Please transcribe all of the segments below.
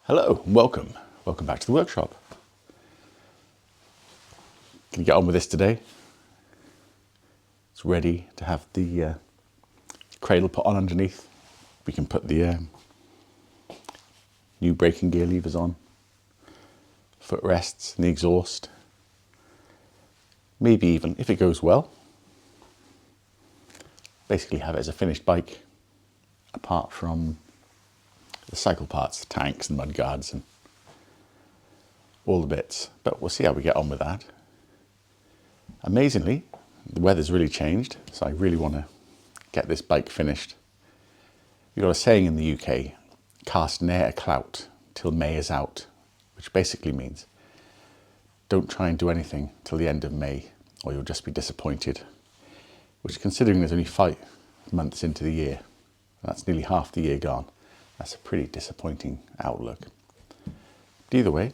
Hello and welcome. Welcome back to the workshop. Can you get on with this today? It's ready to have the cradle put on underneath. We can put the new braking gear levers on, footrests and the exhaust. Maybe even, if it goes well, basically have it as a finished bike apart from the cycle parts, the tanks and mudguards and all the bits. But we'll see how we get on with that. Amazingly, the weather's really changed, so I really want to get this bike finished. You've got a saying in the UK, cast ne'er a clout till May is out, which basically means don't try and do anything till the end of May or you'll just be disappointed. Which, considering there's only 5 months into the year, that's nearly half the year gone, that's a pretty disappointing outlook. But either way,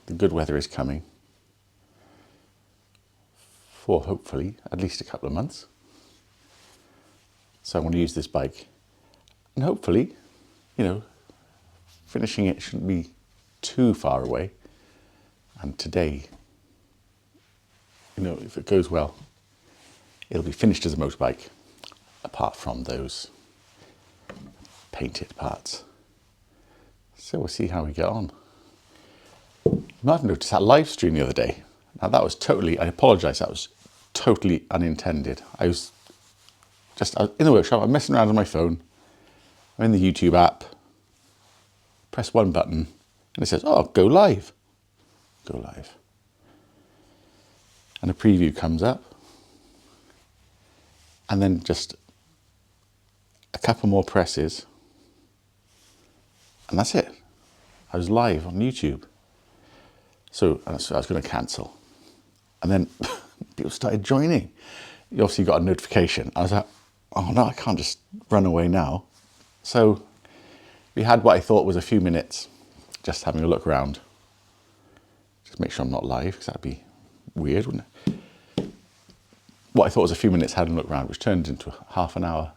the good weather is coming for hopefully at least a couple of months. So I want to use this bike and hopefully, finishing it shouldn't be too far away. And today, if it goes well, it'll be finished as a motorbike, apart from those painted parts. So we'll see how we get on. You might have noticed that live stream the other day. Now that was I apologise, that was totally unintended. I was in the workshop, I'm messing around on my phone. I'm in the YouTube app, press one button, and it says, oh, go live. Go live. And a preview comes up. And then just a couple more presses. And that's it. I was live on YouTube. So I was going to cancel. And then people started joining. You obviously got a notification. I was like, oh no, I can't just run away now. So we had what I thought was a few minutes just having a look around. Just make sure I'm not live, because that'd be weird, wouldn't it? What I thought was a few minutes having a look around, which turned into half an hour.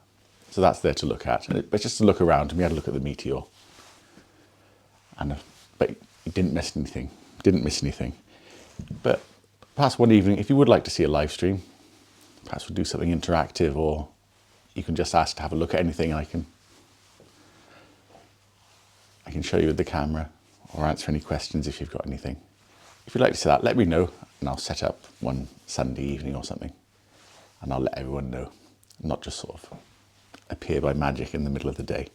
So that's there to look at. But just to look around, and we had a look at the Meteor. But you didn't miss anything. But perhaps one evening, if you would like to see a live stream, perhaps we'll do something interactive, or you can just ask to have a look at anything. I can show you with the camera or answer any questions if you've got anything. If you'd like to see that, let me know, and I'll set up one Sunday evening or something, and I'll let everyone know, not just sort of appear by magic in the middle of the day.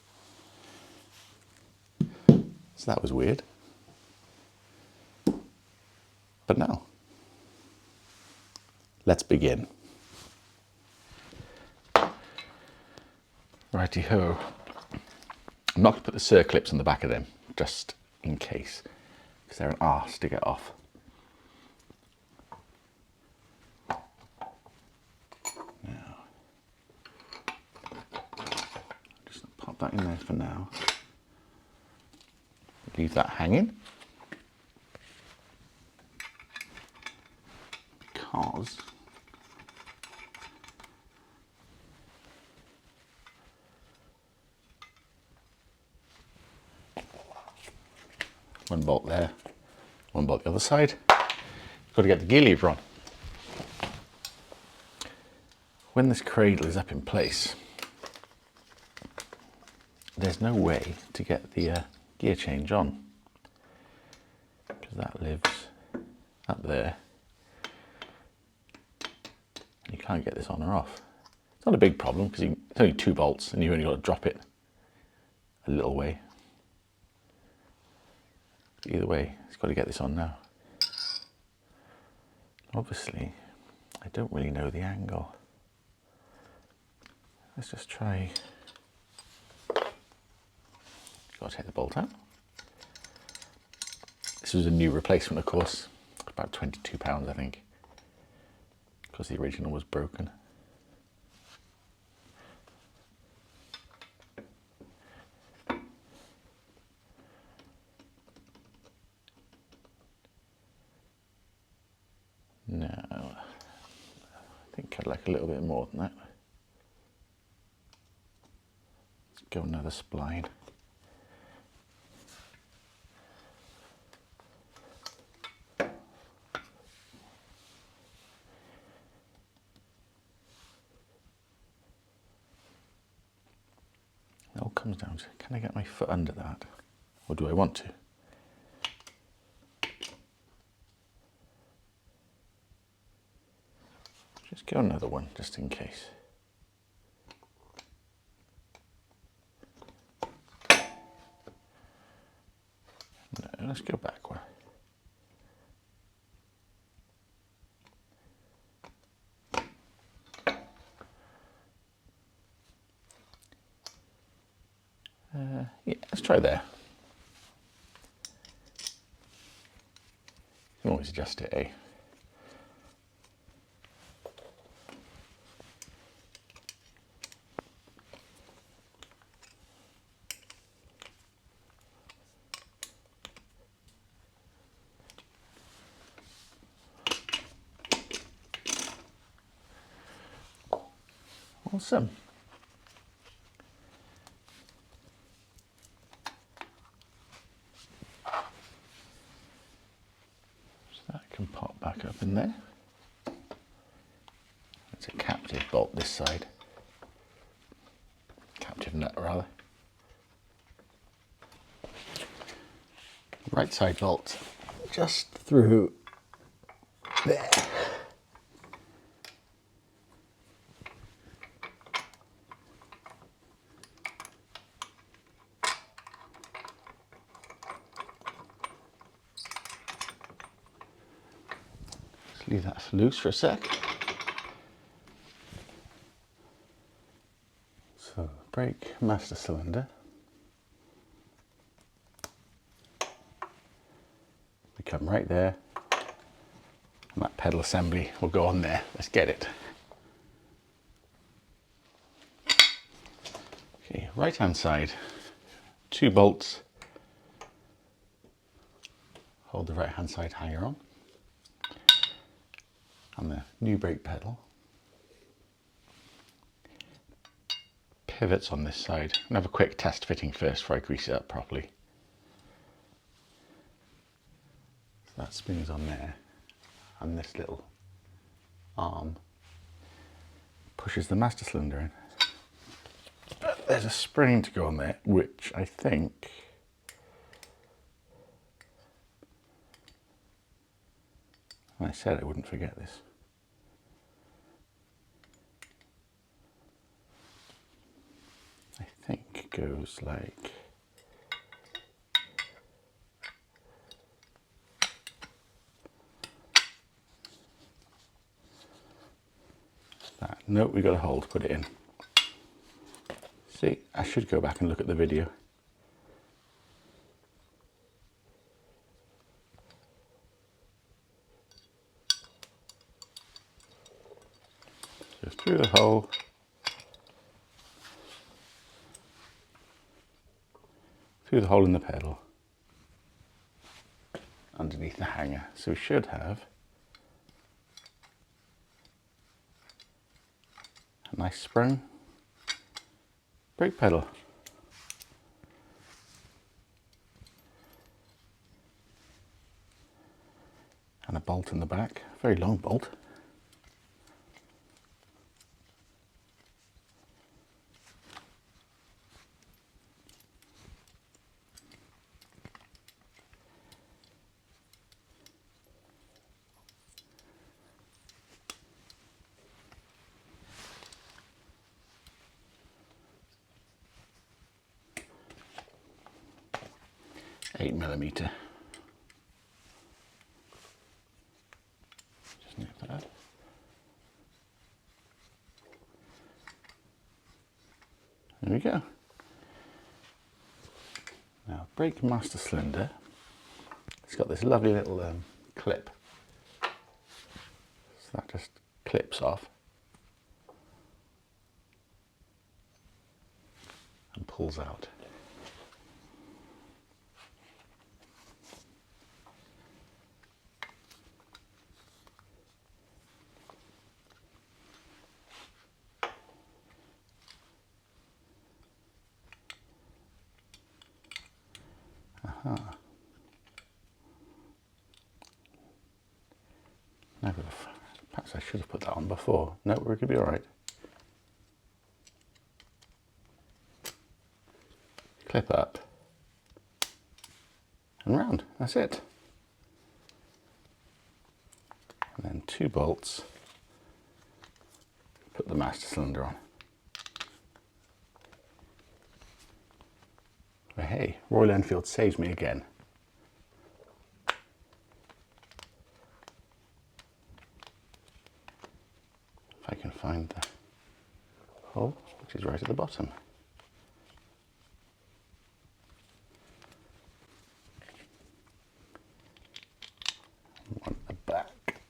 So that was weird. But now, let's begin. Righty-ho. I'm not going to put the circlips on the back of them, just in case, because they're an arse to get off. Now, just pop that in there for now. Leave that hanging. Because one bolt there, one bolt the other side. Got to get the gear lever on. When this cradle is up in place, there's no way to get the gear change on, because that lives up there. You can't get this on or off. It's not a big problem, because it's only 2 bolts and you've only got to drop it a little way. But either way, it's got to get this on now. Obviously, I don't really know the angle. Let's just try. Got to take the bolt out. This was a new replacement, of course, about £22, I think, because the original was broken. Now, I think I'd like a little bit more than that. Let's go another spline. down. Can I get my foot under that? Or do I want to? Just go another one, just in case. No, let's go back one. Yeah, let's try there. You can always adjust it, eh? Awesome. So that can pop back up in there. It's a captive bolt this side. Captive nut rather. Right side bolt just through there. Just leave that loose for a sec. So brake master cylinder. We come right there. And that pedal assembly will go on there. Let's get it. Okay, right hand side, 2 bolts. Hold the right hand side hanger on. And the new brake pedal. Pivots on this side. I'm gonna have a quick test fitting first before I grease it up properly. So that spins on there. And this little arm pushes the master cylinder in. But there's a spring to go on there, which I think I said I wouldn't forget this. I think it goes like that. No, we got a hole to put it in. See, I should go back and look at the video. So through the hole, through the hole in the pedal, underneath the hanger. So we should have a nice sprung brake pedal. And a bolt in the back, very long bolt. .8mm. Just nip that. There we go. Now, brake master cylinder. It's got this lovely little clip. So that just clips off and pulls out. Now, perhaps I should have put that on before. No, we're going to be all right. clip up and round. That's it. And then 2 bolts, put the master cylinder on. But hey, Royal Enfield saves me again. If I can find the hole, which is right at the bottom. One at the back.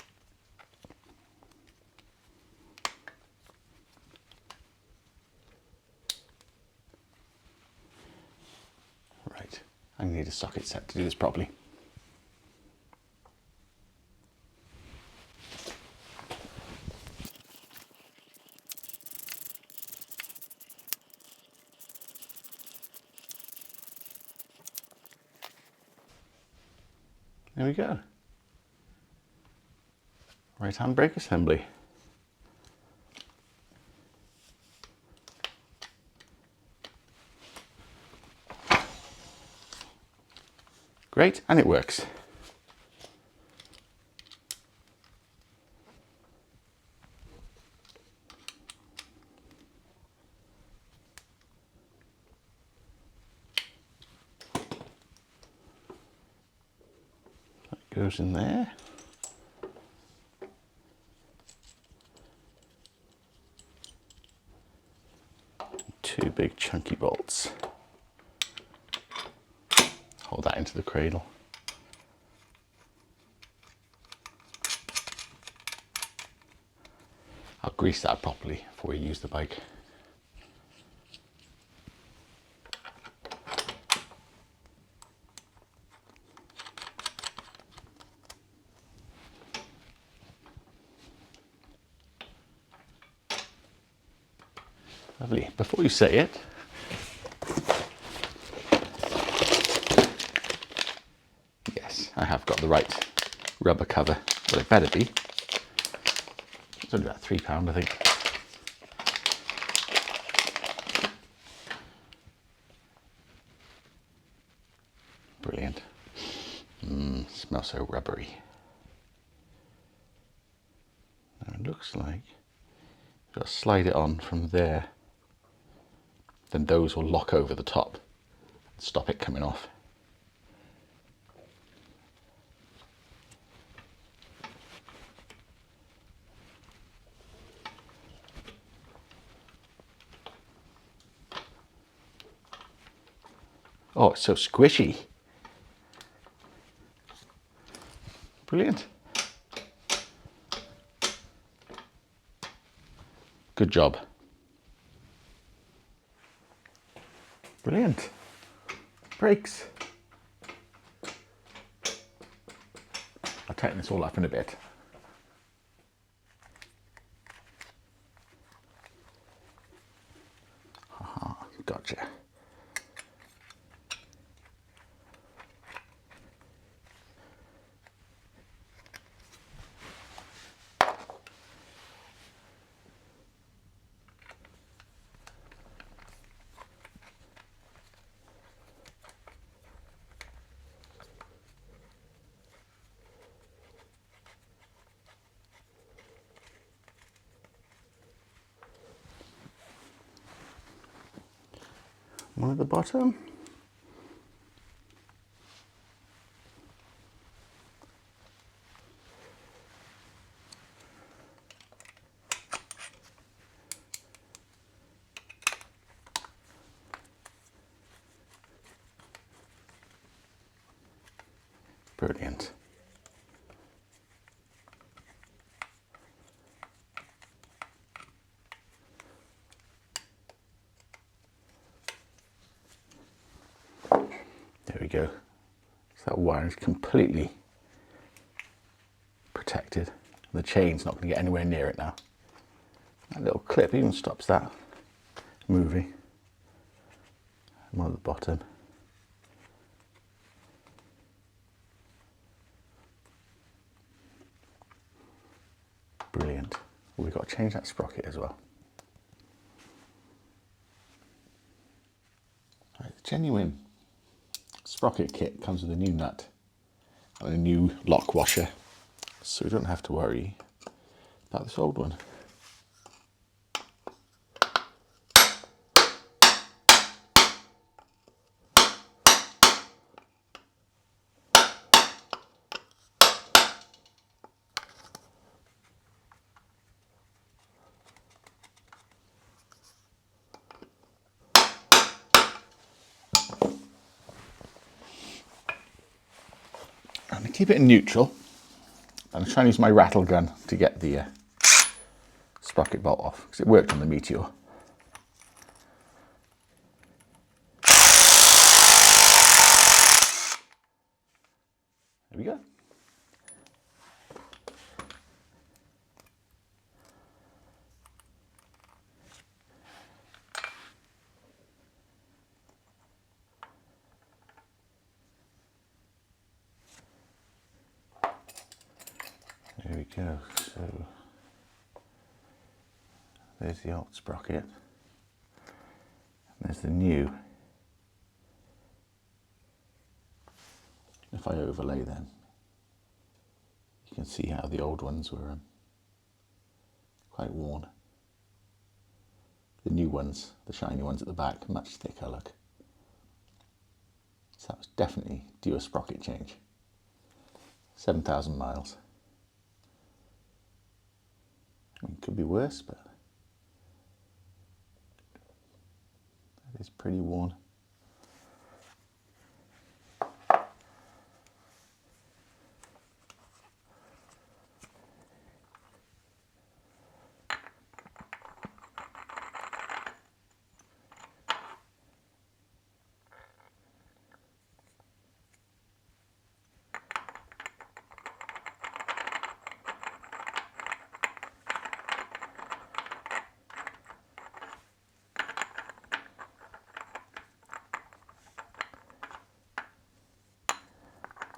Right, I need a socket set to do this properly. There we go. Right hand brake assembly. Great, and it works. That goes in there. Two big chunky bolts. Hold that into the cradle. I'll grease that properly before we use the bike. Lovely. Before you say it, yes, I have got the right rubber cover. Well, it better be. It's only about £3, I think. Brilliant. Smells so rubbery. Now it looks like you've got to slide it on from there. Then those will lock over the top and stop it coming off. Oh, it's so squishy. Brilliant. Good job. Brilliant. Brakes. I'll tighten this all up in a bit. Gotcha. One at the bottom. Brilliant. There we go. So that wire is completely protected. The chain's not going to get anywhere near it now. That little clip even stops that moving. One at the bottom. Brilliant. Well, we've got to change that sprocket as well. Right, the genuine Sprocket kit comes with a new nut and a new lock washer, so we don't have to worry about this old one. I'm going to keep it in neutral. I'm trying to use my rattle gun to get the sprocket bolt off, because it worked on the Meteor. There we go. There we go. So there's the old sprocket. There's the new. If I overlay them, you can see how the old ones were quite worn. The new ones, the shiny ones at the back, much thicker look. So that was definitely due a sprocket change. 7,000 miles. I mean, it could be worse, but that is pretty worn.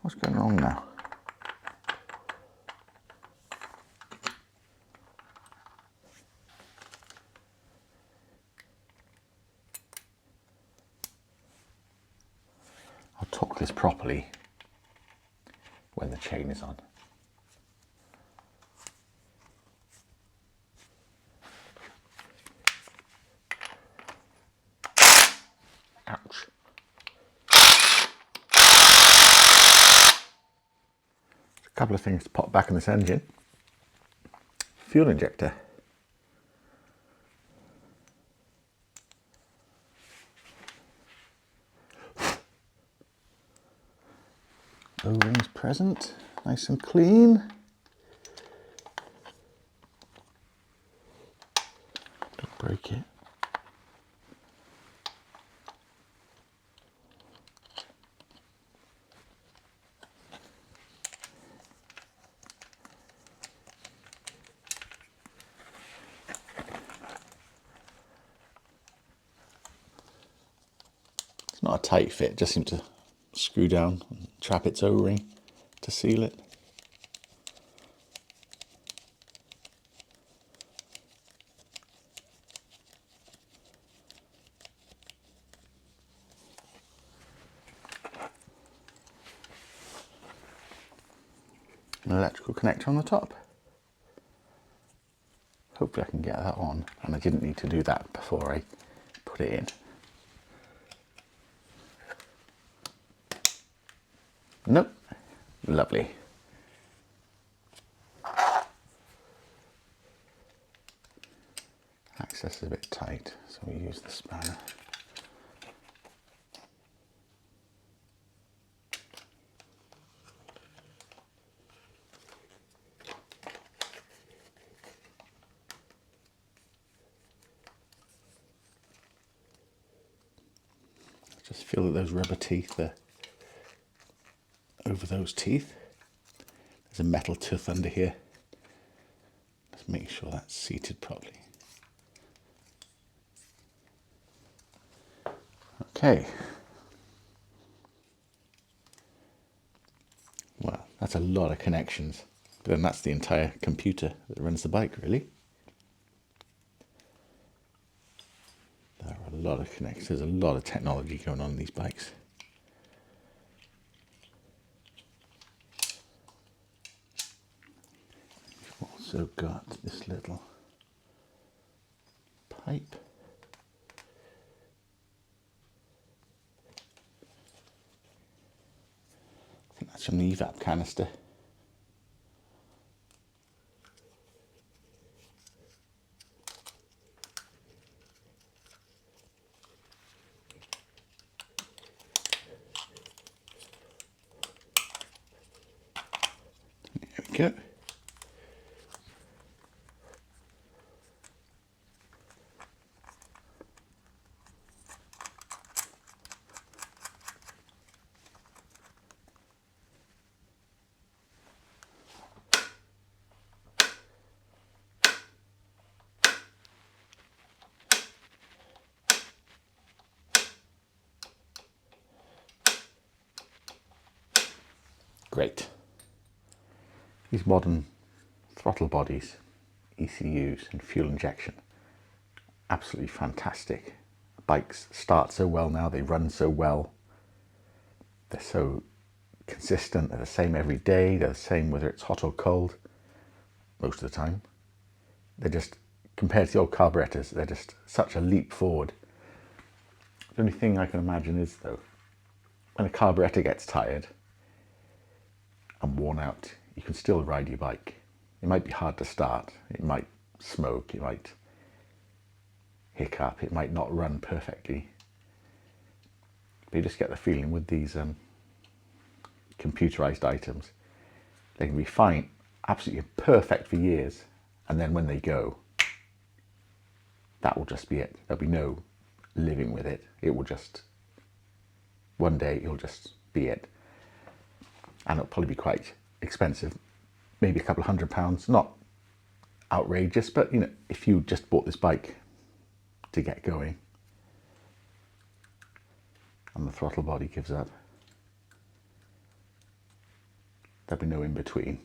What's going wrong now? I'll torque this properly when the chain is on. Ouch. A couple of things to pop back in this engine. Fuel injector. O-rings present, nice and clean. Don't break it. It's not a tight fit, just seems to screw down and trap its O-ring to seal it. An electrical connector on the top. Hopefully I can get that on, and I didn't need to do that before I put it in. Nope. Lovely. Access is a bit tight, so we use the spanner. Just feel that those rubber teeth are over those teeth. There's a metal tooth under here. Just make sure that's seated properly. Okay. Well, that's a lot of connections. But then that's the entire computer that runs the bike, really. There are a lot of connections. There's a lot of technology going on in these bikes. We've also got this little pipe. I think that's from the evap canister. There we go. Great. These modern throttle bodies, ECUs and fuel injection, absolutely fantastic. Bikes start so well now, they run so well. They're so consistent, they're the same every day, they're the same whether it's hot or cold, most of the time. They're just, compared to the old carburetors, they're just such a leap forward. The only thing I can imagine is, though, when a carburetor gets tired and worn out, you can still ride your bike. It might be hard to start, it might smoke, it might hiccup, it might not run perfectly. But you just get the feeling with these computerized items, they can be fine, absolutely perfect for years, and then when they go, that will just be it. There'll be no living with it. It will just, one day it'll just be it. And it'll probably be quite expensive, maybe a couple of £100, not outrageous, but you know, if you just bought this bike to get going and the throttle body gives up, there'll be no in between.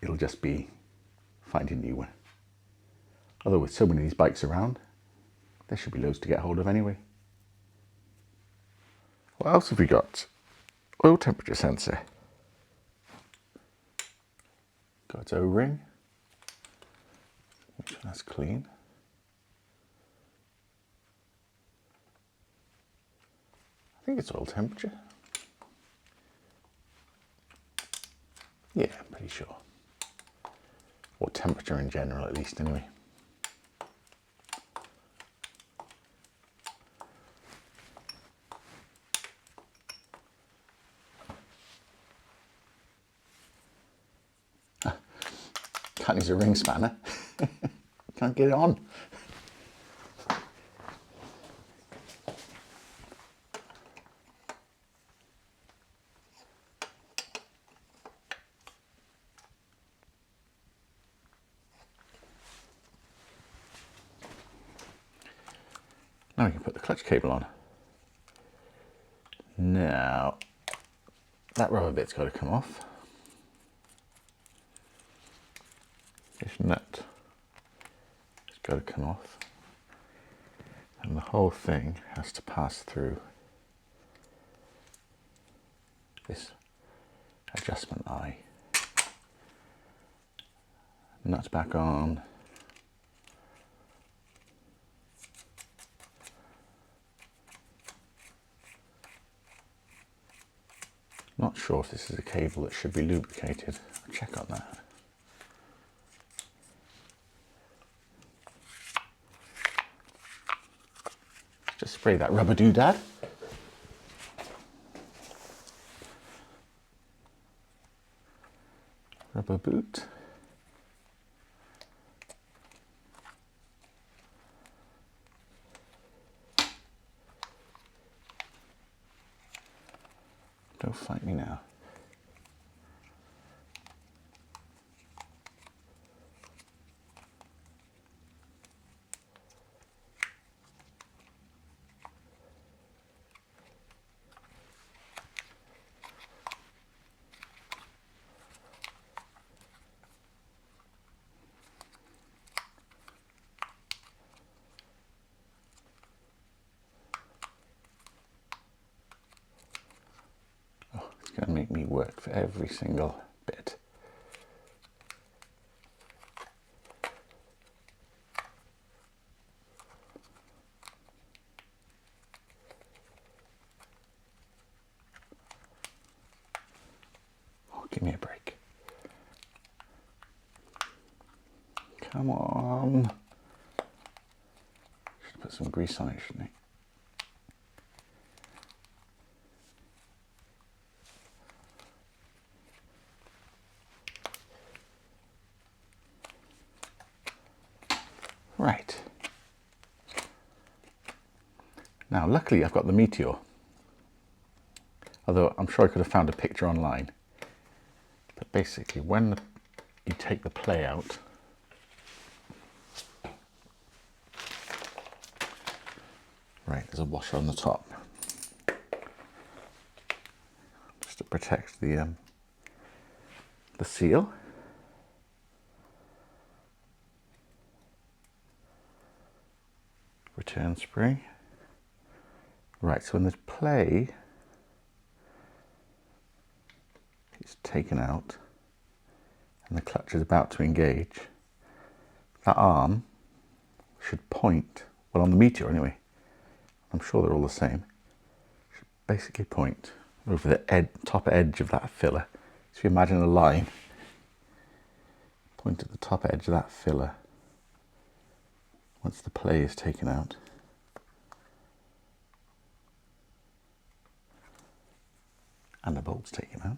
It'll just be finding a new one. Although with so many of these bikes around, there should be loads to get hold of anyway. What else have we got? Oil temperature sensor. Got its O-ring. Make sure that's clean. I think it's oil temperature. Yeah, I'm pretty sure. Or temperature in general, at least, anyway. Can't use a ring spanner. Can't get it on. Now we can put the clutch cable on. Now, that rubber bit's got to come off. This nut has got to come off. And the whole thing has to pass through this adjustment eye. Nut's back on. Not sure if this is a cable that should be lubricated. I'll check on that. Just spray that rubber doodad. Rubber boot. Don't fight me now. going to make me work for every single bit. Oh, give me a break. Come on. Should put some grease on it, shouldn't I? Right. Now, luckily I've got the Meteor. Although I'm sure I could have found a picture online. But basically, when you take the play out, right, there's a washer on the top, just to protect the seal. Return spring. Right, so when there's play, it's taken out and the clutch is about to engage, that arm should point, well, on the Meteor anyway, I'm sure they're all the same, should basically point over the top edge of that filler. So if you imagine a line, point at the top edge of that filler once the play is taken out. And the bolt's taken out.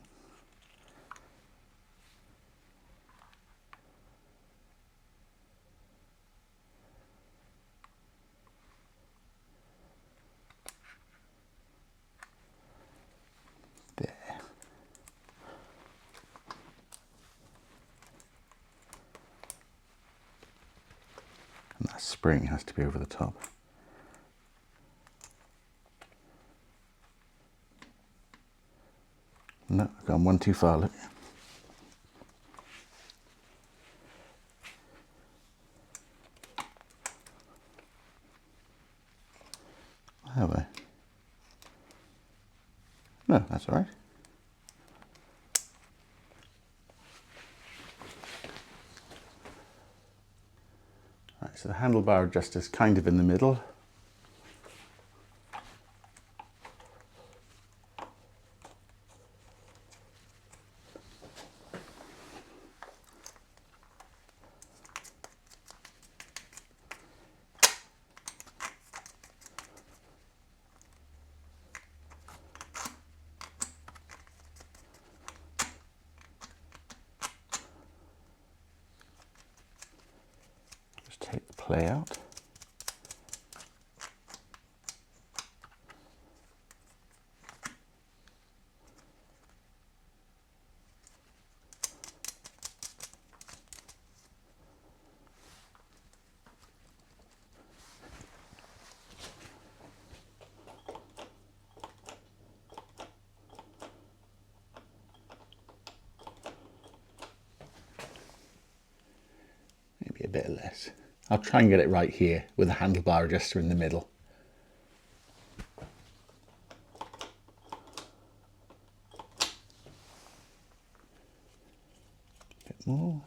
There. And that spring has to be over the top. No, I've gone one too far, look. Have I? No, that's all right. Right, so the handlebar adjuster is kind of in the middle. Take the play out. Maybe a bit less. I'll try and get it right here with the handlebar adjuster in the middle. A bit more.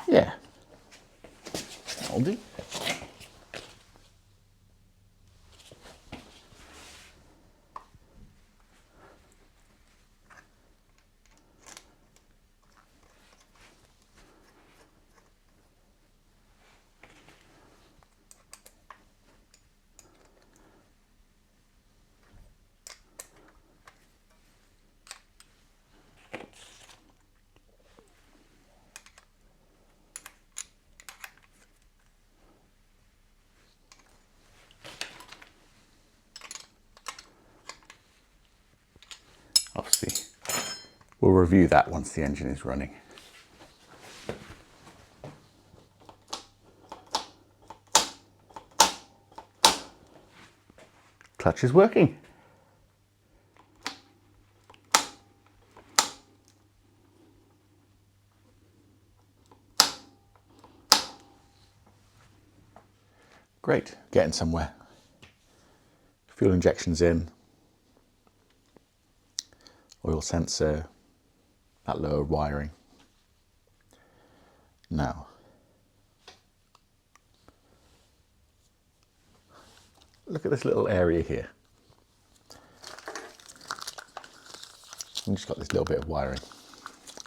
Yeah, that'll do. Obviously, we'll review that once the engine is running. Clutch is working. Great, getting somewhere. Fuel injections in, oil sensor, that lower wiring. Now, look at this little area here. I've just got this little bit of wiring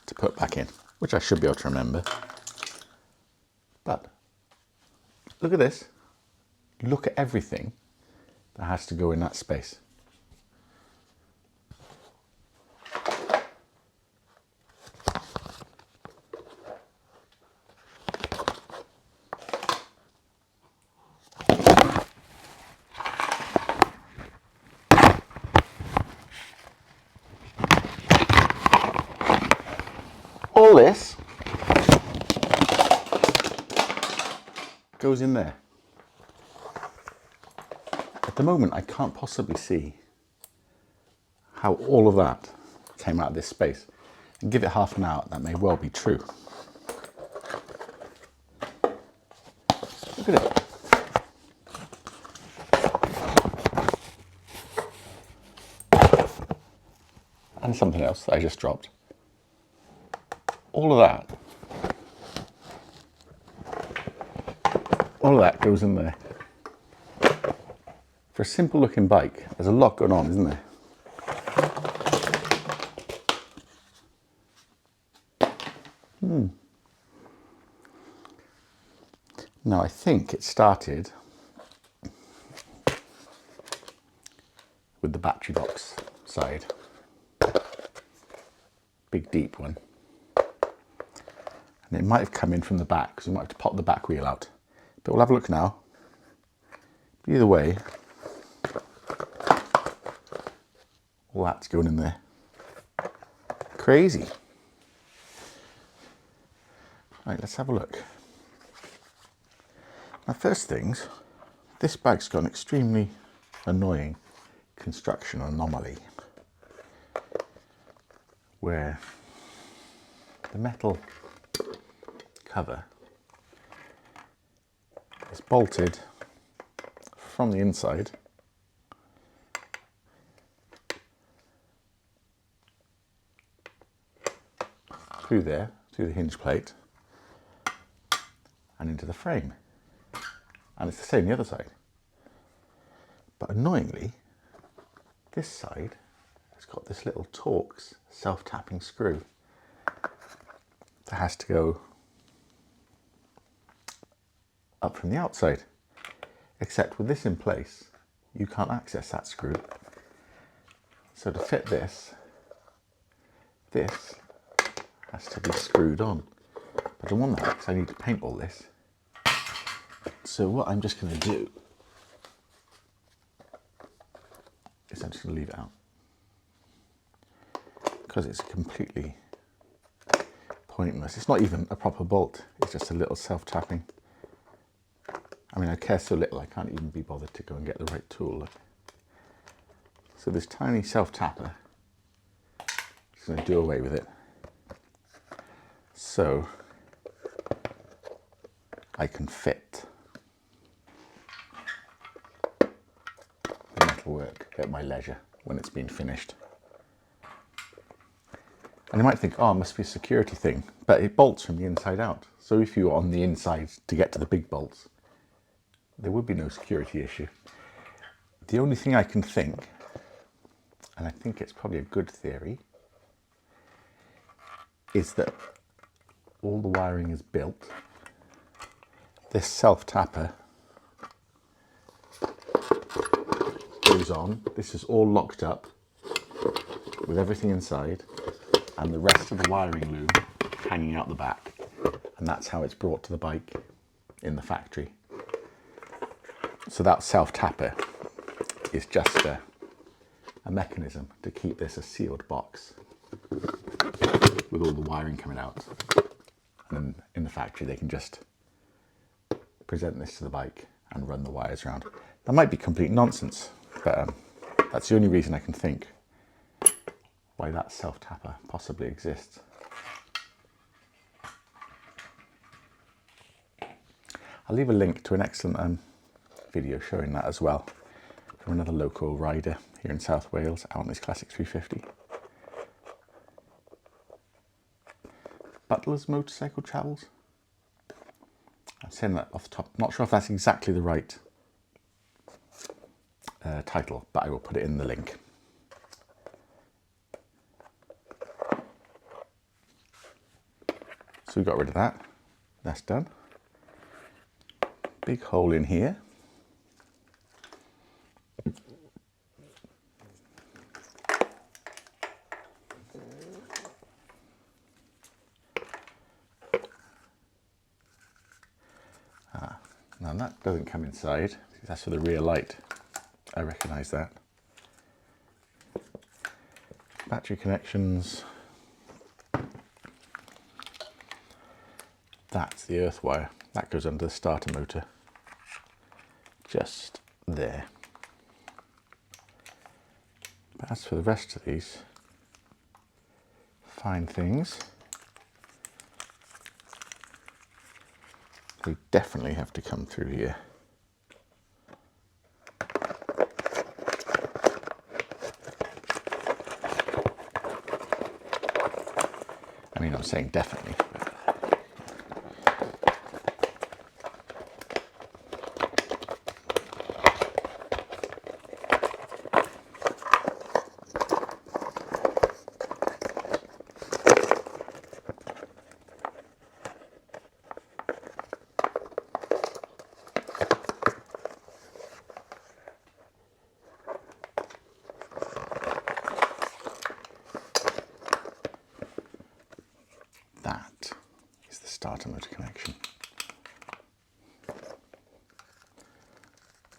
to put back in, which I should be able to remember. But look at this. Look at everything that has to go in that space. All this goes in there. At the moment, I can't possibly see how all of that came out of this space. And give it half an hour, that may well be true. Look at it. And something else that I just dropped. All of that goes in there. For a simple looking bike, there's a lot going on, isn't there? Now I think it started with the battery box side. Big deep one. And it might have come in from the back, because we might have to pop the back wheel out. But we'll have a look now. Either way, all that's going in there. Crazy. Right, let's have a look. Now, first things, this bag's got an extremely annoying construction anomaly, where the metal cover is bolted from the inside through there, through the hinge plate, and into the frame. And it's the same the other side. But annoyingly, this side has got this little Torx self-tapping screw that has to go up from the outside. Except with this in place, you can't access that screw. So to fit this, this has to be screwed on. But I don't want that because I need to paint all this. So what I'm just going to do is I'm just going to leave it out, because it's completely pointless. It's not even a proper bolt, it's just a little self-tapping. I mean, I care so little I can't even be bothered to go and get the right tool. So this tiny self-tapper, just going to do away with it. So I can fit the metalwork at my leisure when it's been finished. And you might think, oh, it must be a security thing, but it bolts from the inside out. So if you're on the inside to get to the big bolts, there would be no security issue. The only thing I can think, and I think it's probably a good theory, is that all the wiring is built. This self-tapper goes on. This is all locked up with everything inside, and the rest of the wiring loom hanging out the back. And that's how it's brought to the bike in the factory. So that self-tapper is just a mechanism to keep this a sealed box with all the wiring coming out. And then in the factory they can just present this to the bike and run the wires around. That might be complete nonsense, but that's the only reason I can think why that self-tapper possibly exists. I'll leave a link to an excellent video showing that as well from another local rider here in South Wales out on his Classic 350. Butler's Motorcycle Travels. I'm saying that off the top, not sure if that's exactly the right title, but I will put it in the link. So we got rid of that, that's done. Big hole in here. Now that doesn't come inside, that's for the rear light. I recognise that. Battery connections. That's the earth wire. That goes under the starter motor. Just there. But as for the rest of these fine things, they definitely have to come through here. I mean, I'm saying definitely. That is the starter motor connection.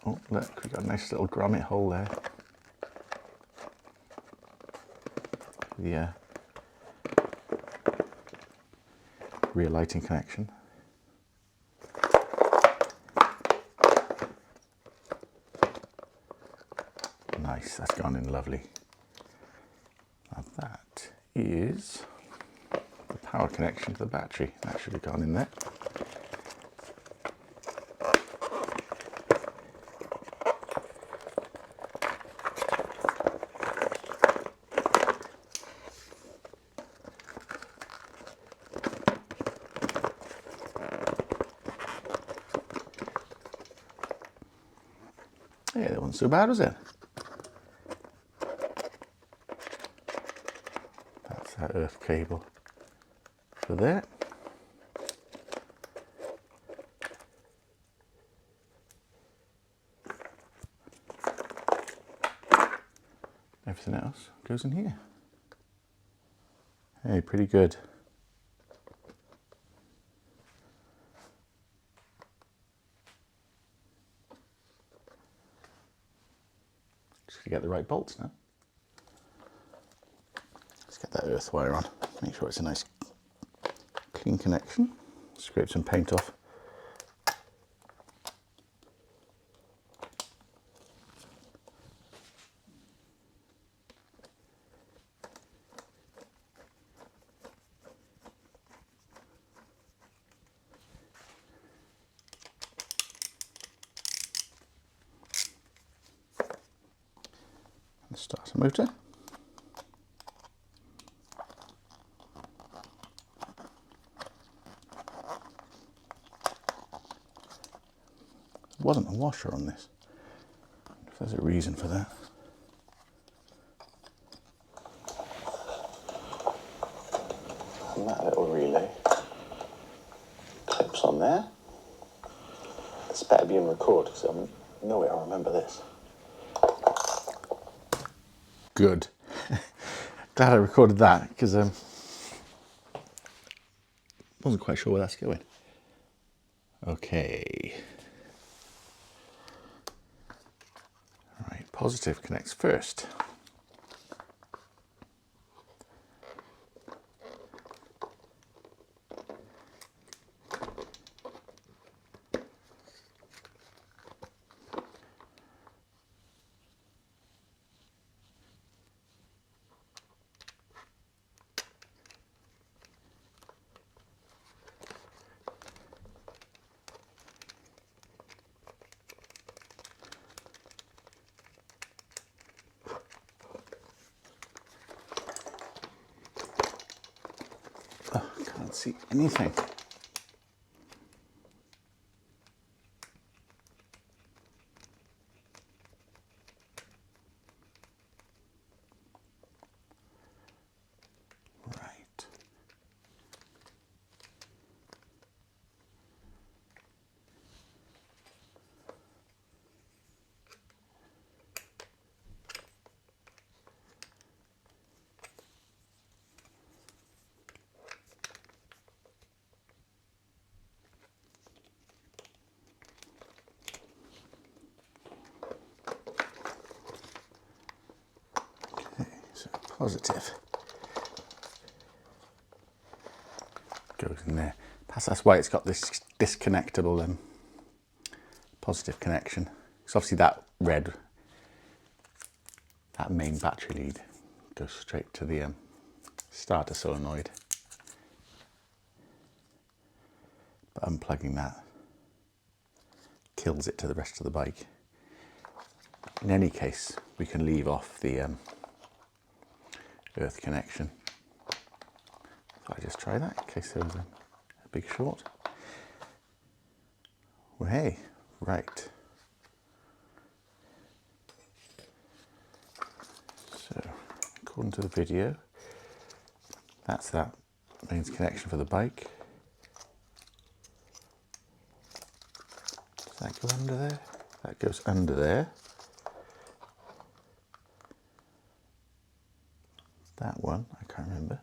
Oh, look, we've got a nice little grommet hole there. The rear lighting connection. Nice, that's gone in lovely. Now that is the power connection to the battery. That should have gone in there. Yeah, that wasn't so bad, was it? That's that earth cable for there. Everything else goes in here. Hey, pretty good. Just to get the right bolts now. Let's get that earth wire on. Make sure it's a nice clean connection. Scrape some paint off. The starter motor. There wasn't a washer on this. If there's a reason for that. And that little relay clips on there. It's better be in record because I no way I remember this. Good. Glad I recorded that because wasn't quite sure where that's going. Okay. All right, positive connects first. Can't see anything. Right. So positive goes in there. Perhaps that's why it's got this disconnectable positive connection. Because obviously that red, that main battery lead goes straight to the starter solenoid. But unplugging that kills it to the rest of the bike. In any case, we can leave off the earth connection. So I just try that in case there was a big short. Well, hey, right. So, according to the video, that's that mains connection for the bike. Does that go under there? That goes under there. That one, I can't remember.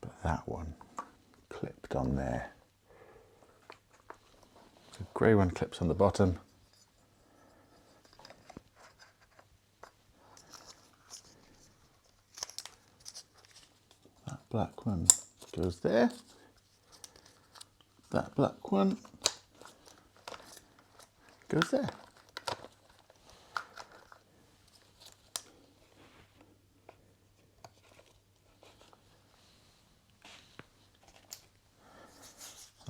But that one clipped on there. The grey one clips on the bottom. That black one goes there. That black one goes there.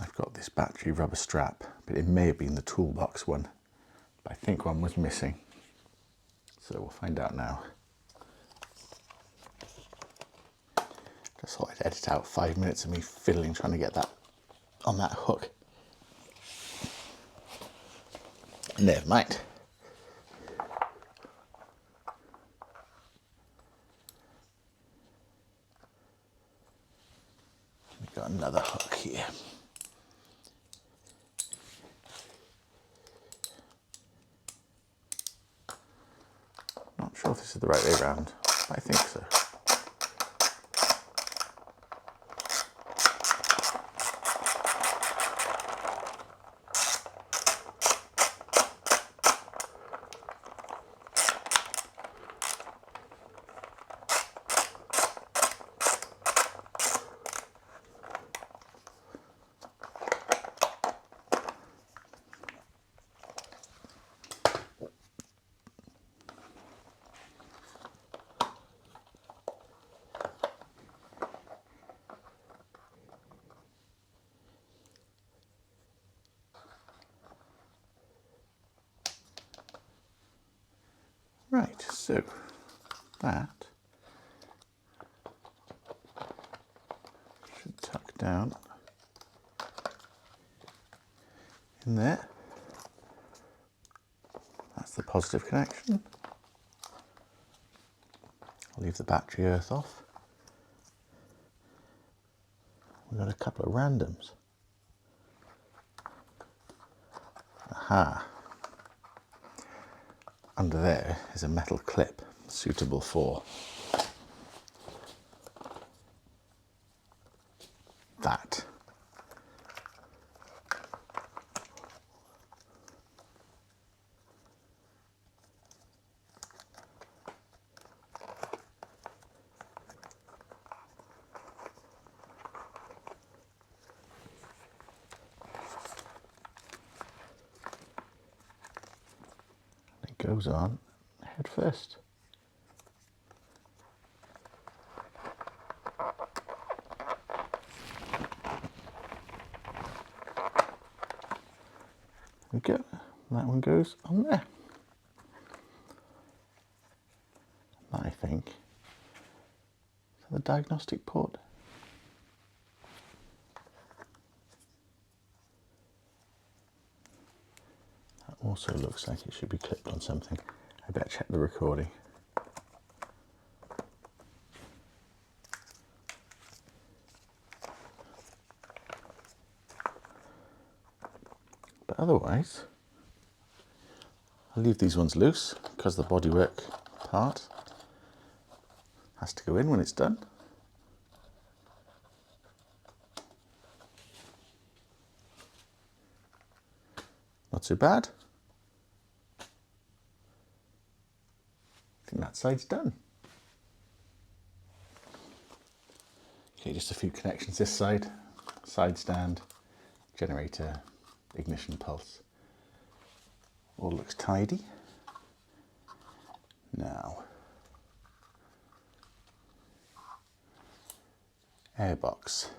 I've got this battery rubber strap, but it may have been the toolbox one, but I think one was missing. So we'll find out now. Just thought I'd edit out 5 minutes of me fiddling trying to get that on that hook. Never mind. We've got another hook here. Not sure if this is the right way around, but I think so. Right, so that should tuck down in there. That's the positive connection. I'll leave the battery earth off. We've got a couple of randoms. Aha. Under there is a metal clip suitable for that. It goes on head first. There we go. That one goes on there. My favourite. diagnostic port. That also looks like it should be clipped on something. I better check the recording. But otherwise, I'll leave these ones loose because the bodywork part has to go in when it's done. Not so bad. I think that side's done. Okay, just a few connections this side. Side stand, generator, ignition pulse. All looks tidy. Now, airbox.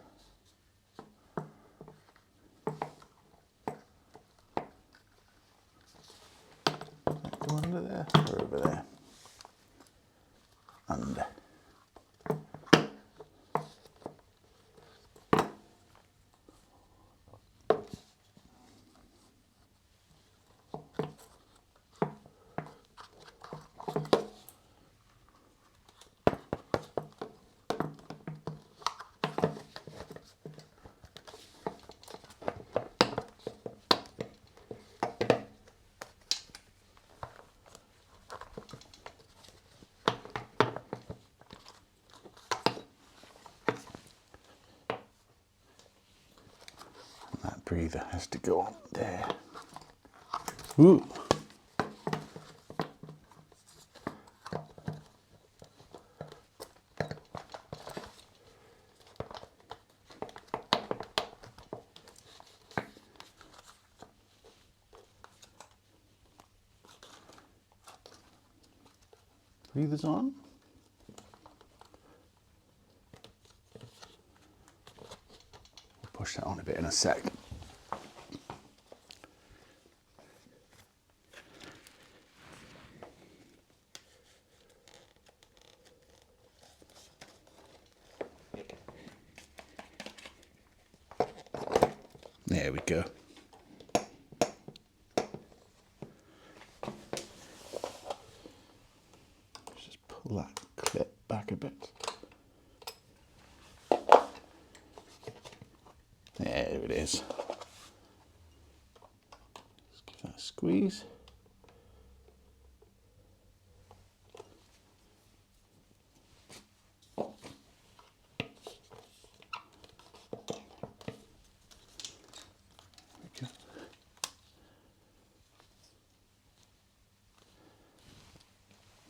Go under there or over there? Under. That breather has to go on there. Ooh. Breathers on. We'll push that on a bit in a sec. There we go. Just pull that clip back a bit. There it is. Let's give that a squeeze.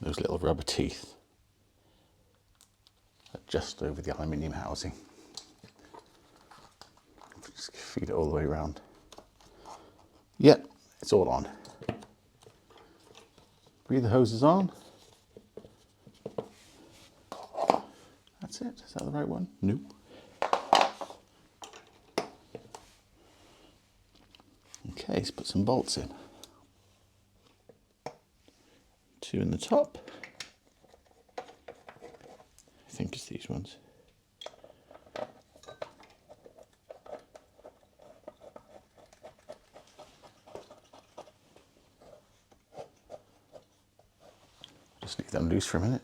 Those little rubber teeth are just over the aluminium housing. Just feed it all the way around. Yep, it's all on. Breather hose is on. That's it. Is that the right one? No. Okay, let's put some bolts in. 2 in the top. I think it's these ones. Just leave them loose for a minute.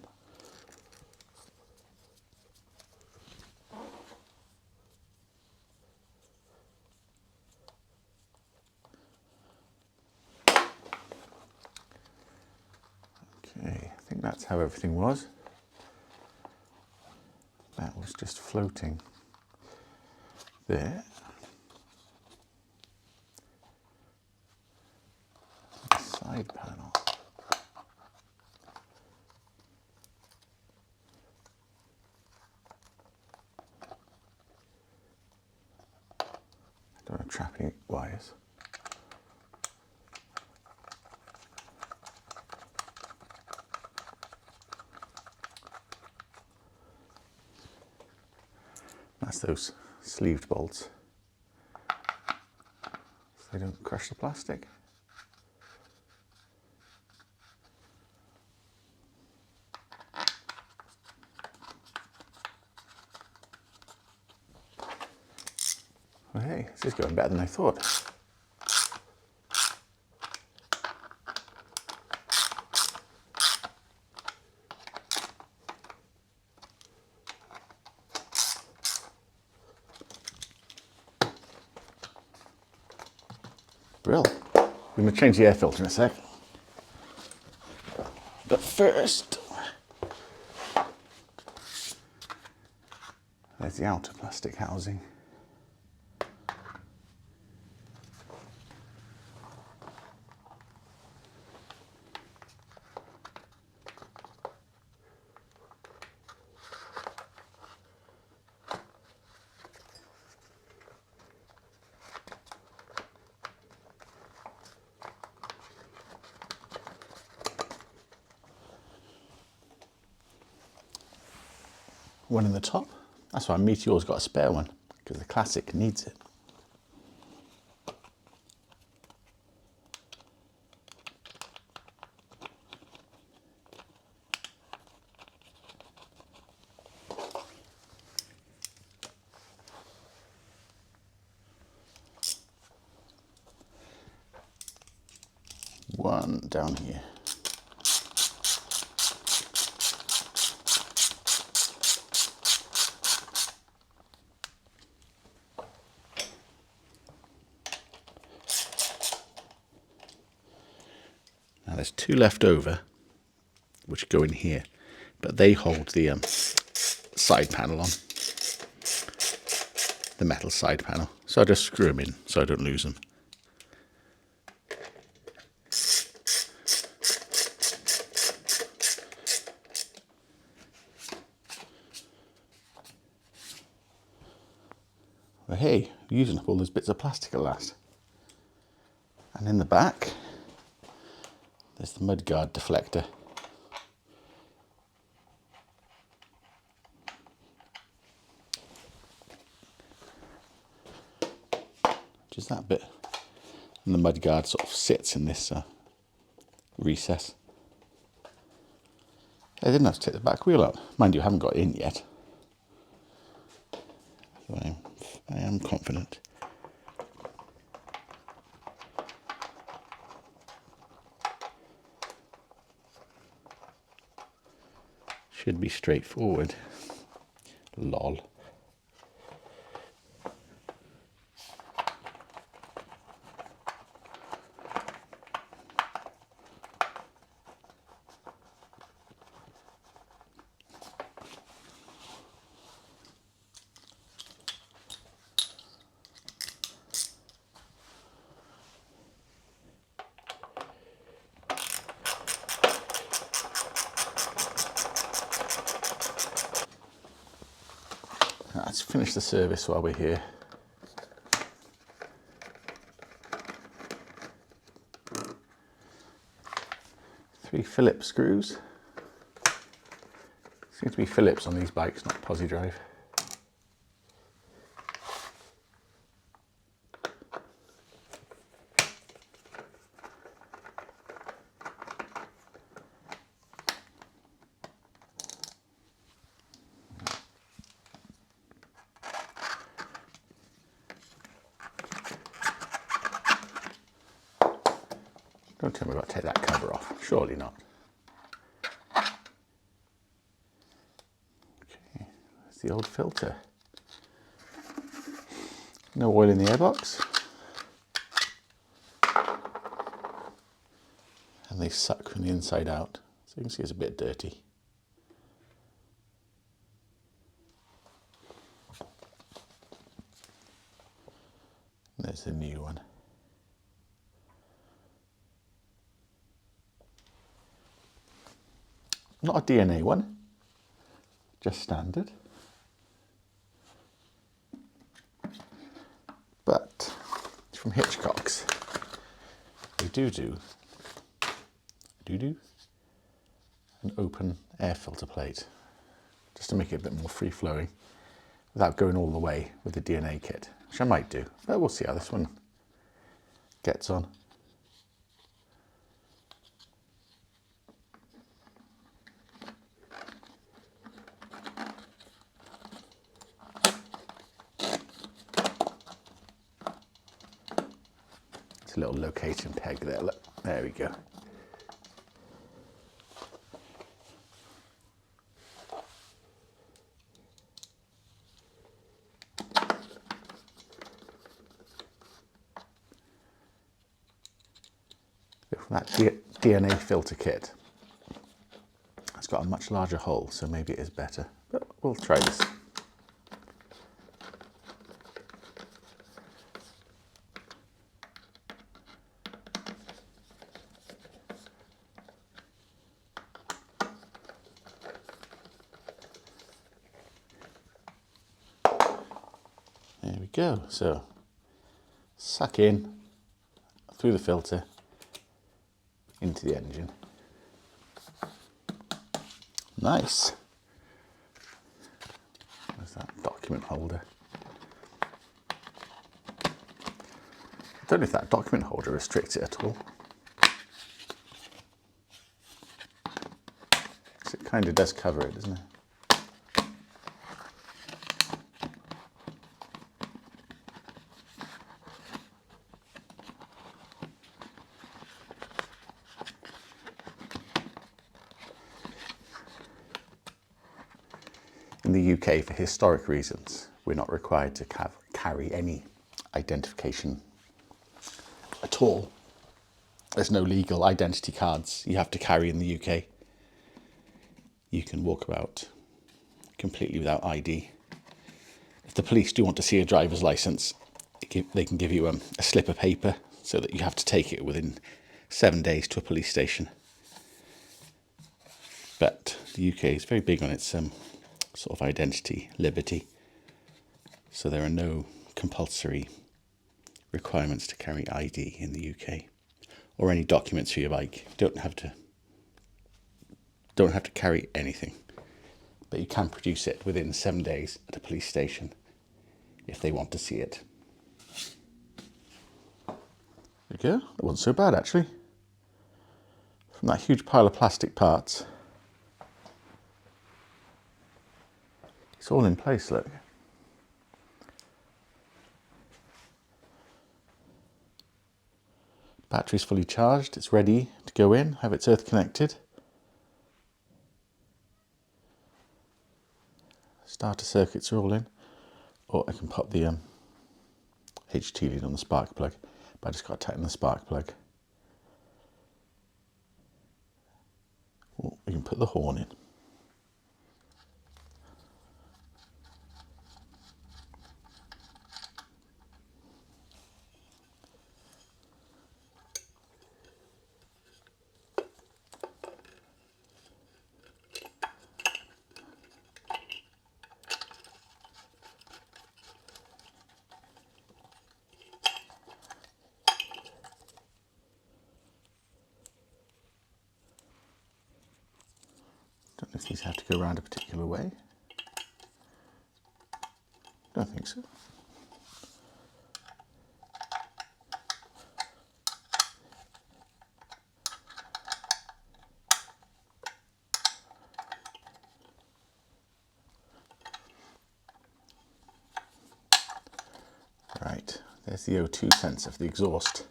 Okay, I think that's how everything was. That was just floating there. The side panel. I don't want to trap any wires. That's those sleeved bolts, so they don't crush the plastic. Well, hey, this is going better than I thought. Brill. We're going to change the air filter in a sec. But first, there's the outer plastic housing. One in the top. That's why Meteor's got a spare one, because the Classic needs it. One down here. Now there's two left over, which go in here, but they hold the side panel on, the metal side panel. So I just screw them in so I don't lose them. But hey, using up all those bits of plastic at last. And in the back, there's the mudguard deflector. Which is that bit. And the mudguard sort of sits in this recess. I didn't have to take the back wheel out. Mind you, I haven't got it in yet. So I am confident. Should be straightforward. Lol. Let's finish the service while we're here. Three Phillips screws. Seems to be Phillips on these bikes, not Posi Drive. Don't tell me we've got to take that cover off. Surely not. Okay, there's the old filter. No oil in the airbox. And they suck from the inside out. So you can see it's a bit dirty. And there's the new one. Not a DNA one, just standard. But from Hitchcock's, they do an open air filter plate, just to make it a bit more free flowing, without going all the way with the DNA kit, which I might do, but we'll see how this one gets on. a little locating peg there. Look, there we go. That DNA filter kit, it's got a much larger hole, so maybe it is better, but we'll try this. There we go. So suck in through the filter into the engine. Nice. There's that document holder. I don't know if that document holder restricts it at all. It kind of does cover it, doesn't it? In the UK, for historic reasons, we're not required to carry any identification at all. There's no legal identity cards you have to carry in the UK. You can walk about completely without ID. If the police do want to see a driver's license, they can give you a slip of paper so that you have to take it within 7 days to a police station. But the UK is very big on its sort of identity liberty, so there are no compulsory requirements to carry ID in the UK or any documents for your bike. You don't have to carry anything, but you can produce it within 7 days at a police station if they want to see it. There you go. That wasn't so bad, actually. From that huge pile of plastic parts, it's all in place, look. Battery's fully charged, it's ready to go in, have its earth connected. Starter circuits are all in. Or I can pop the HT lead on the spark plug, but I just got to tighten the spark plug. Or we can put the horn in. Don't know if these have to go around a particular way. Don't think so. Right, there's the O2 sensor for the exhaust.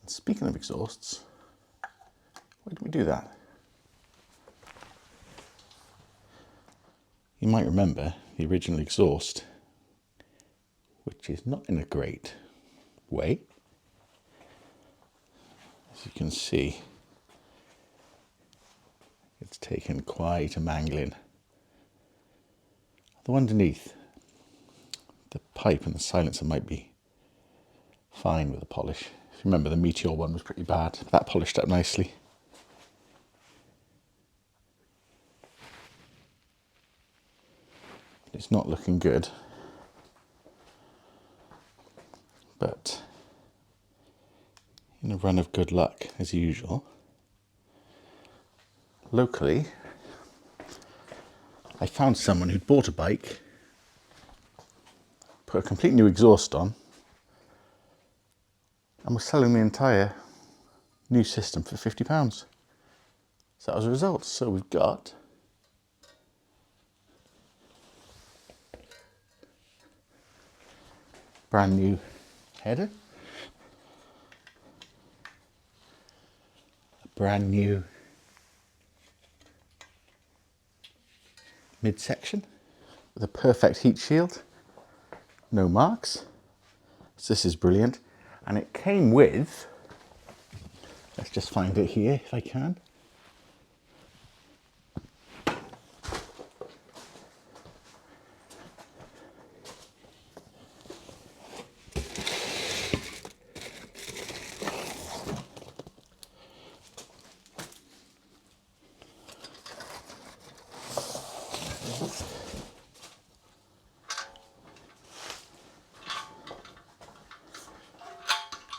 And speaking of exhausts, why did we do that? You might remember the original exhaust, which is not in a great way. As you can see, it's taken quite a mangling. Though underneath, the pipe and the silencer might be fine with the polish. If you remember, the Meteor one was pretty bad. That polished up nicely. It's not looking good, but in a run of good luck, as usual, locally, I found someone who'd bought a bike, put a complete new exhaust on, and was selling the entire new system for £50. So that was a result. So we've got brand new header, brand new midsection with a perfect heat shield, no marks. So this is brilliant. And it came with, let's just find it here if I can.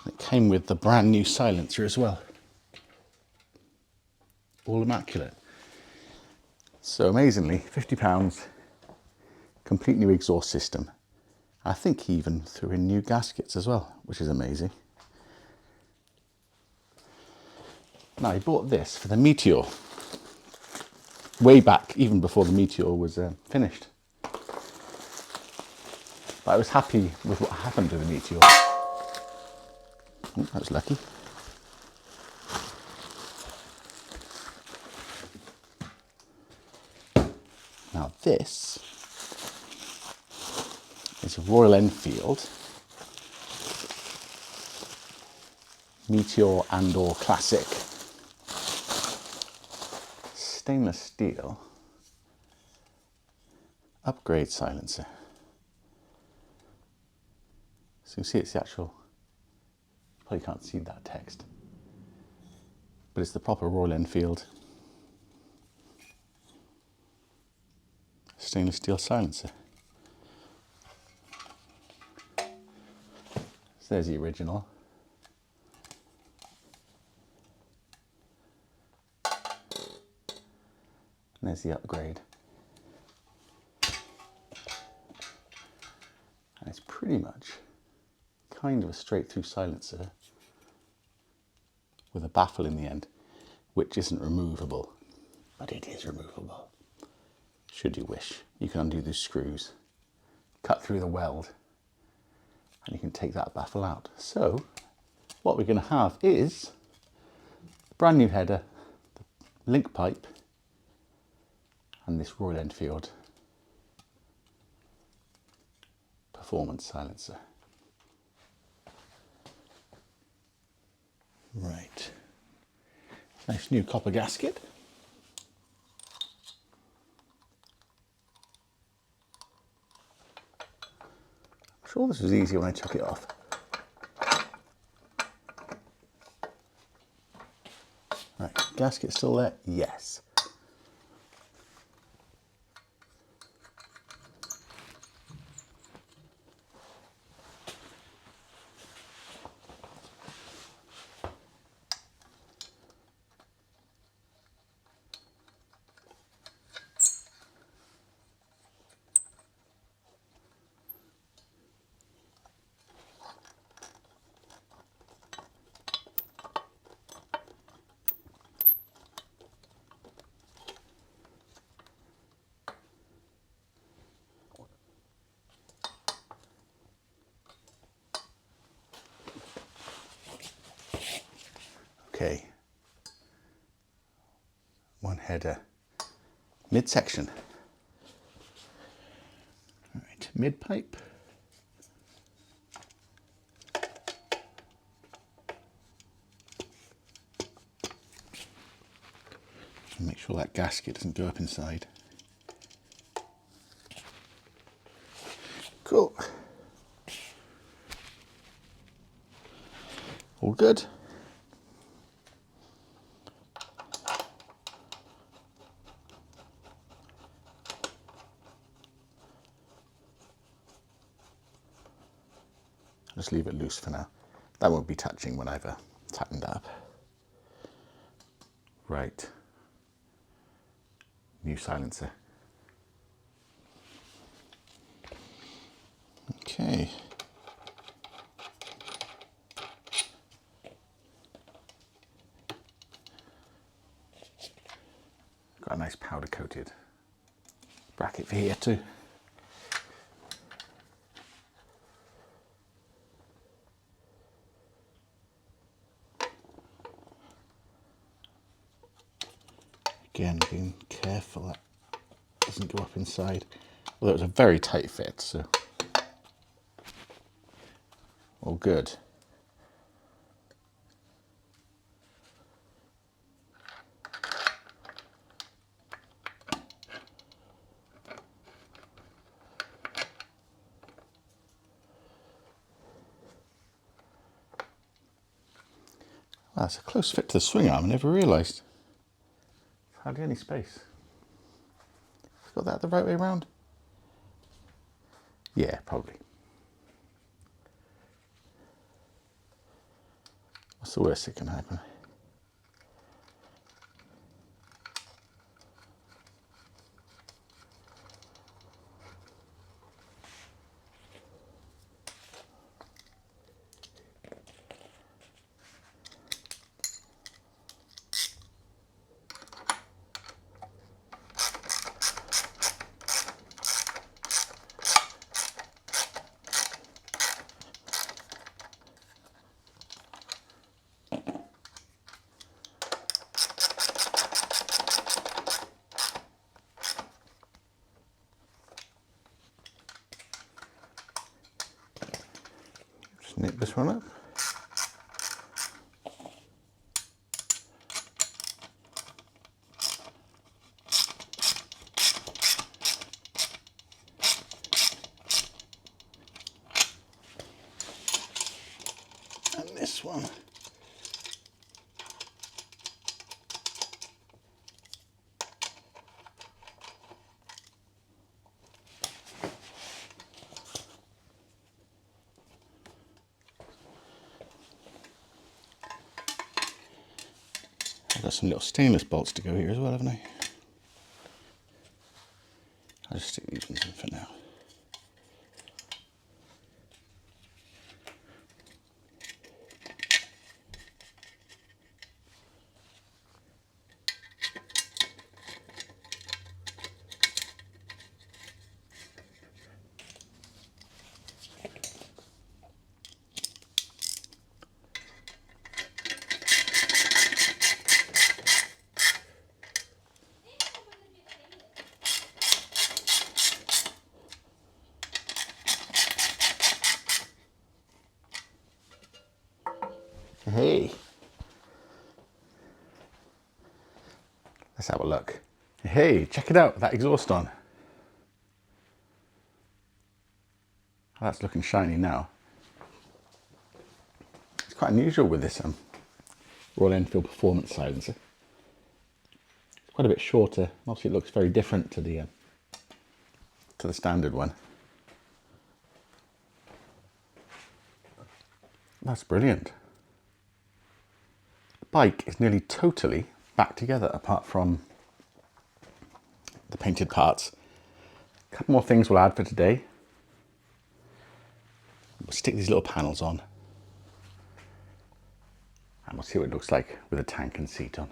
It came with the brand new silencer as well. All immaculate. So amazingly, £50, complete new exhaust system. I think he even threw in new gaskets as well, which is amazing. Now, he bought this for the Meteor, way back, even before the Meteor was finished. But I was happy with what happened to the Meteor. Oh, that was lucky. Now this is a Royal Enfield Meteor and/or Classic stainless steel upgrade silencer. So you see it's the actual, you probably can't see that text, but it's the proper Royal Enfield stainless steel silencer. So there's the original. And there's the upgrade. And it's pretty much kind of a straight through silencer with a baffle in the end, which isn't removable, but it is removable. Should you wish, you can undo these screws, cut through the weld, and you can take that baffle out. So what we're going to have is the brand new header, the link pipe, and this Royal Enfield performance silencer. Right, nice new copper gasket. I'm sure this was easy when I took it off. Right, gasket still there? Yes. Okay, one header, midsection. All right, mid pipe. And make sure that gasket doesn't go up inside. Cool. All good. Just leave it loose for now. That won't be touching when I've tightened up. Right. New silencer. Okay. Got a nice powder coated bracket for here too. Again, being careful that doesn't go up inside. Although it was a very tight fit, so all good. Wow, it's a close fit to the swing arm, I never realised. Hardly any space. Got that the right way around? Yeah, probably. What's the worst that can happen? Snip this one up. And this one. I've got some little stainless bolts to go here as well, haven't I? I'll just stick these ones in for now. Hey, let's have a look. Hey, check it out, that exhaust on. That's looking shiny now. It's quite unusual with this Royal Enfield performance silencer. It's quite a bit shorter. Obviously, it looks very different to the standard one. That's brilliant. The bike is nearly totally back together apart from the painted parts. A couple more things we'll add for today. We'll stick these little panels on and we'll see what it looks like with a tank and seat on.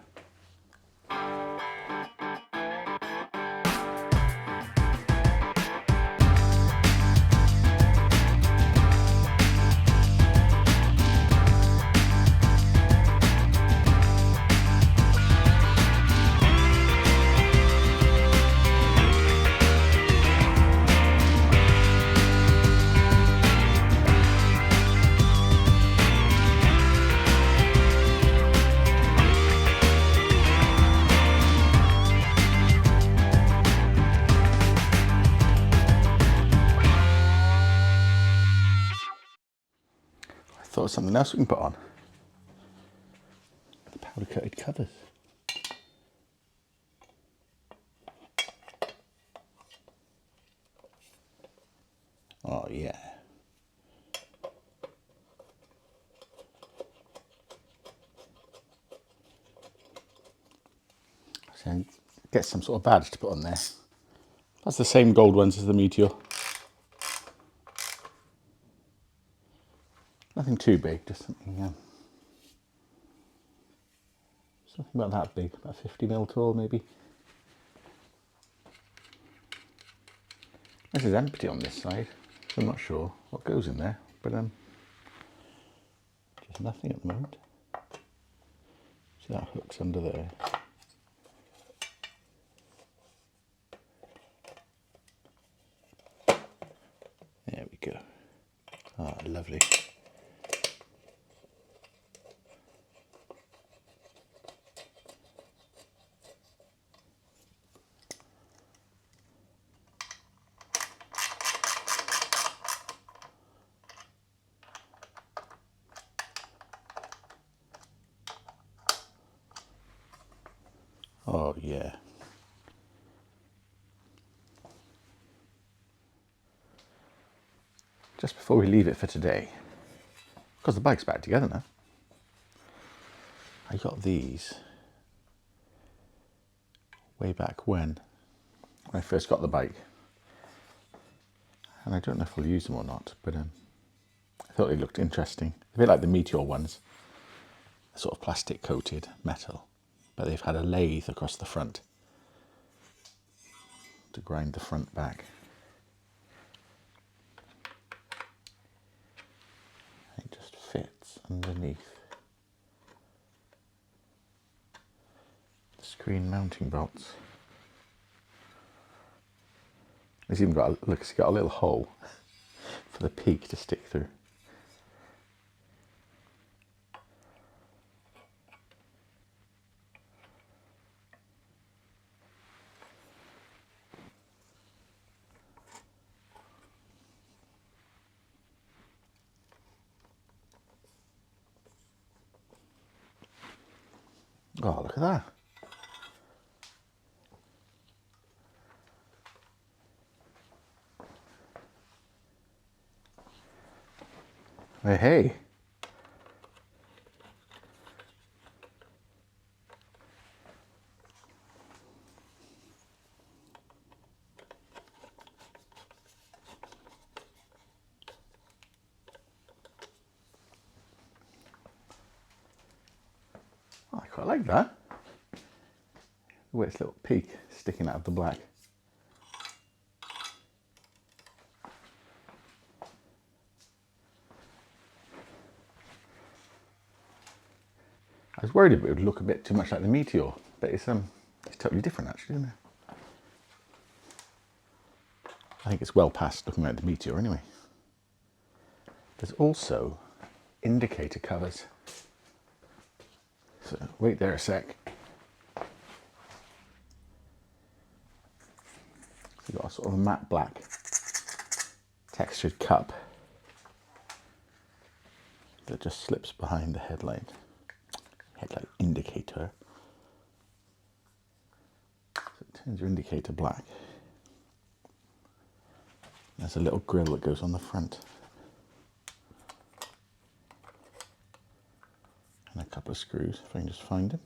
Thought of something else we can put on. The powder coated covers. Oh yeah. So get some sort of badge to put on there. That's the same gold ones as the Meteor. Nothing too big, just something something about that big, about 50mm tall maybe. This is empty on this side, so I'm not sure what goes in there, but just nothing at the moment. So that hook's under there. Oh, lovely. Oh yeah. Just before we leave it for today, because the bike's back together now, I got these way back when I first got the bike. And I don't know if we'll use them or not, but I thought they looked interesting. A bit like the Meteor ones, sort of plastic coated metal, but they've had a lathe across the front to grind the front back. It just fits underneath the screen mounting bolts. It's even got it's got a little hole for the peak to stick through. Oh, look at that. Hey, hey. Oh, I quite like that. The way its little peak sticking out of the black. I was worried it would look a bit too much like the Meteor, but it's totally different actually, isn't it? I think it's well past looking like the Meteor anyway. There's also indicator covers. So wait there a sec. So you've got a sort of a matte black textured cup that just slips behind the headlight indicator. So it turns your indicator black. There's a little grill that goes on the front. And a couple of screws, if I can just find them.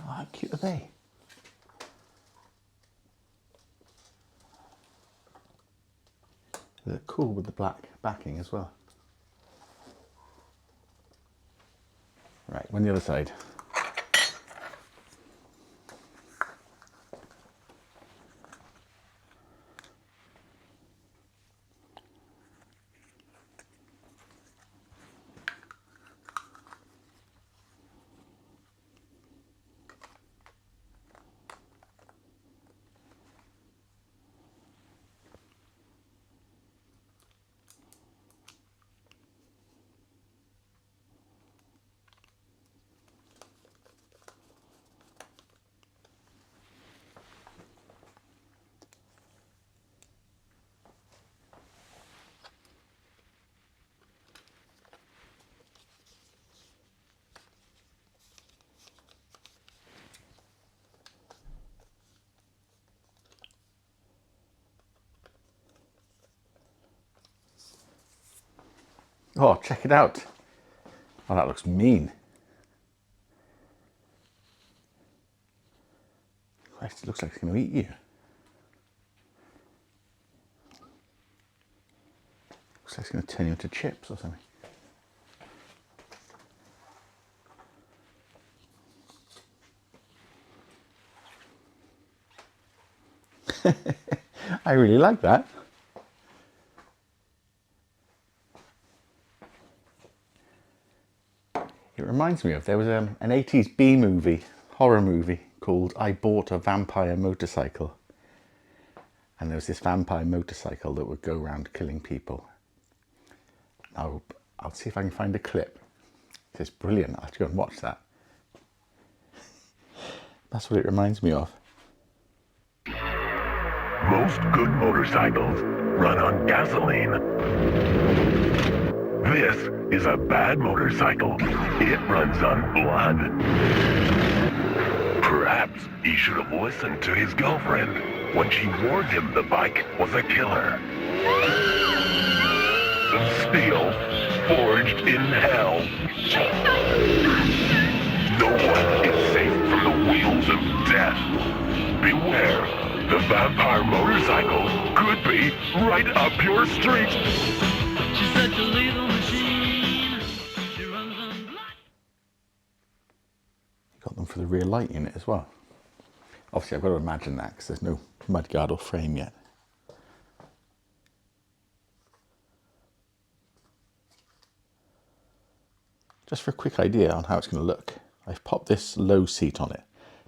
Oh, how cute are they? They're cool with the black backing as well. Right, on the other side. Oh, check it out. Oh, that looks mean. Christ, it looks like it's going to eat you. Looks like it's going to turn you into chips or something. I really like that. It reminds me of, there was an 80s B movie, horror movie, called I Bought a Vampire Motorcycle. And there was this vampire motorcycle that would go around killing people. I'll see if I can find a clip. It's brilliant. I'll have to go and watch that. That's what it reminds me of. Most good motorcycles run on gasoline. This is a bad motorcycle. It runs on blood. Perhaps he should have listened to his girlfriend when she warned him the bike was a killer. Steel forged in hell. No one is safe from the wheels of death. Beware, the vampire motorcycle could be right up your street. She's such a lethal machine. She runs on blood. Got them for the rear light unit as well. Obviously I've got to imagine that because there's no mudguard or frame yet. Just for a quick idea on how it's going to look, I've popped this low seat on it.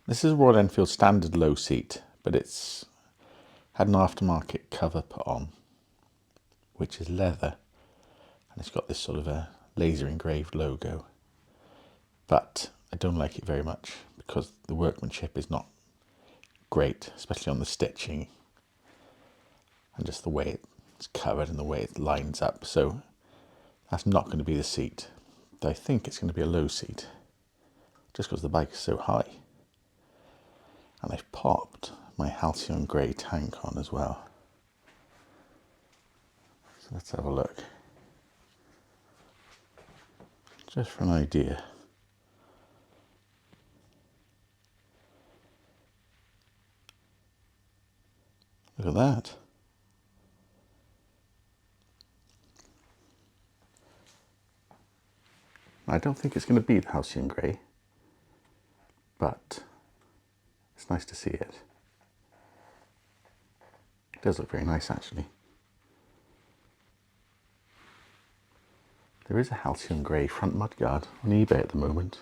This is a Royal Enfield standard low seat, but it's had an aftermarket cover put on, which is leather, and it's got this sort of a laser engraved logo. But I don't like it very much because the workmanship is not great, especially on the stitching and just the way it's covered and the way it lines up. So that's not going to be the seat. I think it's going to be a low seat, just because the bike is so high. And I've popped my Halcyon Grey tank on as well. So let's have a look. Just for an idea. Look at that. I don't think it's going to be the Halcyon Grey, but it's nice to see it. It does look very nice actually. There is a Halcyon Grey front mudguard on eBay at the moment.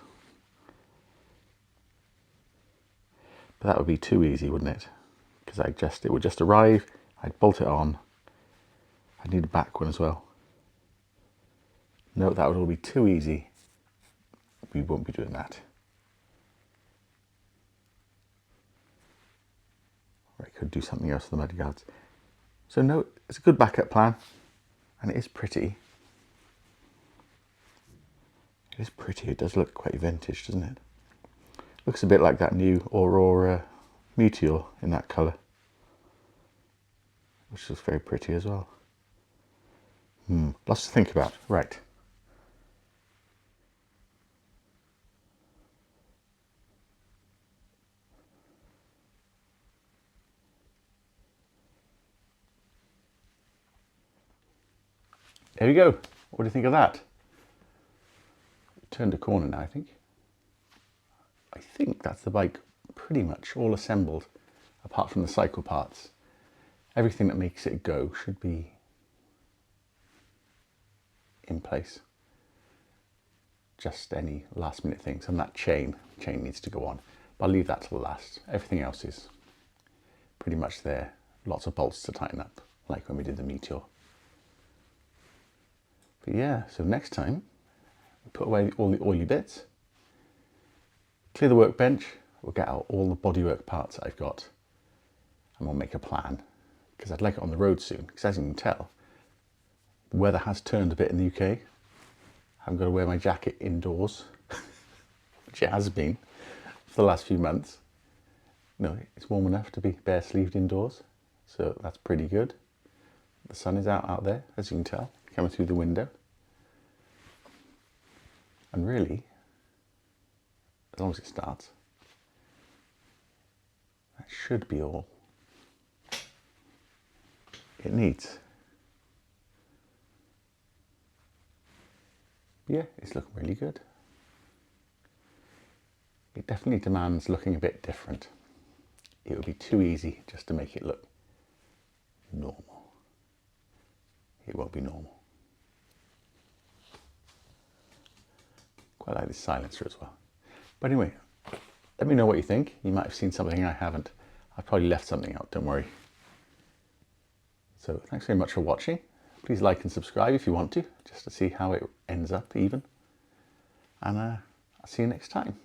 But that would be too easy, wouldn't it? Because it would just arrive, I'd bolt it on. I'd need a back one as well. No, that would all be too easy. We won't be doing that. Or I could do something else with the mudguards. So no, it's a good backup plan, and it is pretty. It is pretty. It does look quite vintage, doesn't it? Looks a bit like that new Aurora Meteor in that colour, which is very pretty as well. Lots to think about. Right. There we go. What do you think of that? Turned a corner now, I think. I think that's the bike pretty much all assembled, apart from the cycle parts. Everything that makes it go should be in place. Just any last minute things. And that chain needs to go on. But I'll leave that till the last. Everything else is pretty much there. Lots of bolts to tighten up, like when we did the Meteor. But yeah, so next time, put away all your bits, clear the workbench, we'll get out all the bodywork parts that I've got, and we'll make a plan, because I'd like it on the road soon, because as you can tell, the weather has turned a bit in the UK. I haven't got to wear my jacket indoors, which it has been for the last few months. No, it's warm enough to be bare sleeved indoors, so that's pretty good. The sun is out there, as you can tell, coming through the window. And really, as long as it starts, that should be all it needs. Yeah, it's looking really good. It definitely demands looking a bit different. It would be too easy just to make it look normal. It won't be normal. Quite like this silencer as well. But anyway, let me know what you think. You might have seen something I haven't. I've probably left something out, don't worry. So thanks very much for watching. Please like and subscribe if you want to, just to see how it ends up even. And I'll see you next time.